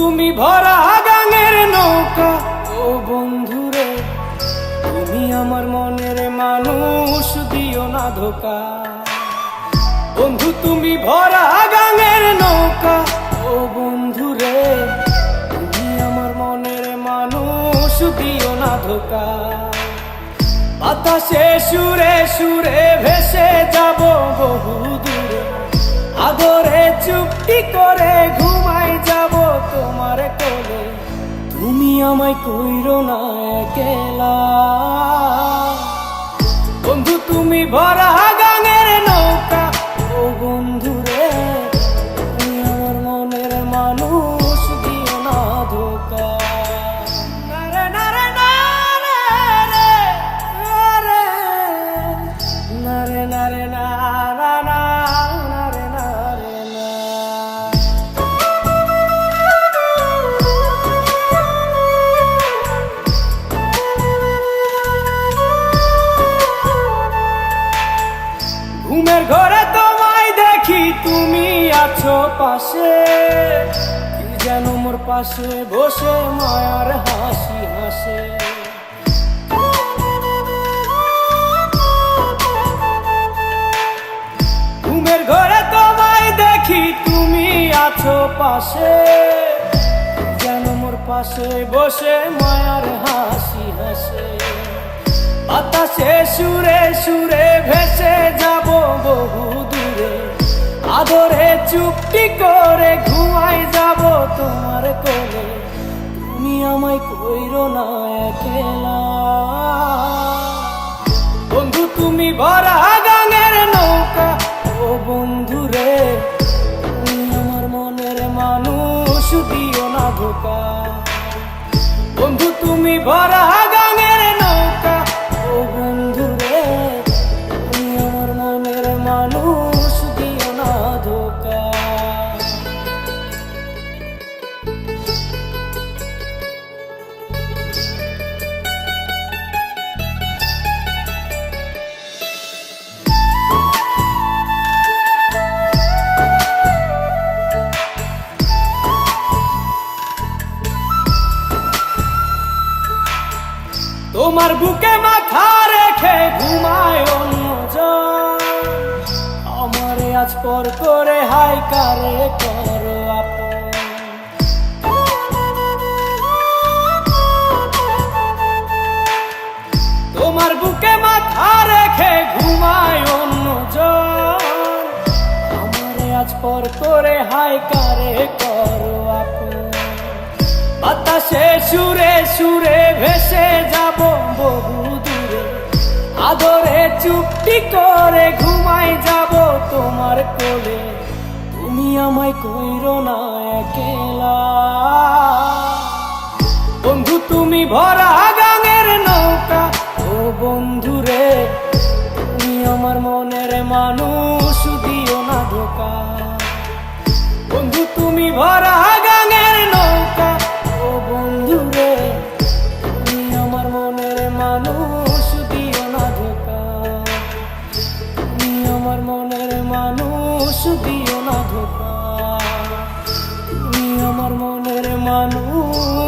তুমি ভরা গাঙের নৌকা, ও বন্ধুরে তুমি আমার মনের মানুষ, দিও না ধোকা। বন্ধু তুমি ভরা গাঙের নৌকা, ও বন্ধুরে তুমি আমার মনের মানুষ, দিও না ধোকা। বাতাসে সুরে সুরে ভেসে যাব বহু দূরে, আদরে চুপটি করে ঘুমাই যাব তোমার কোলে। তুমি আমায় কইরো না একলা, বন্ধু তুমি ভরা গাঙের নৌকা, ও বন্ধুরে তুমি আমার মনের মানুষ, দিও না ধোকা। নারে নারে নারে নারে নারে না না না নারে নারে না। ঘুমের ঘরে তোমায় দেখি তুমি আছো পাশে, কি যেন মোর পাশে বসে মায়ার হাসি হাসে। ঘুমের ঘরে তোমায় দেখি তুমি আছো পাশে, কি যেন মোর পাশে বসে মায়ার হাসি হাসে। বাতাসে সুরে সুরে ভেসে যাব বহু দূরে, আদরে চুপটি করে ঘুমাই যাব তোমার কোলে। তুমি আমায় কইরো না একলা, বন্ধু তুমি ভরা গাঙের নৌকা, ও বন্ধুরে তুমি আমার মনের মানুষ, দিও না ধোকা। বন্ধু তুমি ভরা গাঙের নৌকা, ও বন্ধুরে তুমি আমার মনের মানুষ, দিও না ধোকা। তোমার বুকে মাথা রেখে ঘুমায় অন্যজন, আমারে আজ পর করে হাই কারে করো আপন। তোমার বুকে মাথা রেখে ঘুমায় অন্যজন, আমারে আজ পর করে হাই কারে করো আপন। বাতাসে সুরে সুরে ভেসে যাব বহু দূরে, আদরে চুপটি করে ঘুমাই যাব তোমার কোলে। তুমি আমায় কইরো না একলা, বন্ধু তুমি ভরা গাঙের নৌকা, ও বন্ধুরে তুমি আমার মনের মানুষ, দিও না ধোকা। বন্ধু তুমি ভরা গাঙের নৌকা, ও বন্ধুরে তুমি আমার মনের মানুষ, দিও না ধোকা। তুমি আমার মনের মানুষ, দিও না ধোকা। তুমি আমার মনের মানুষ।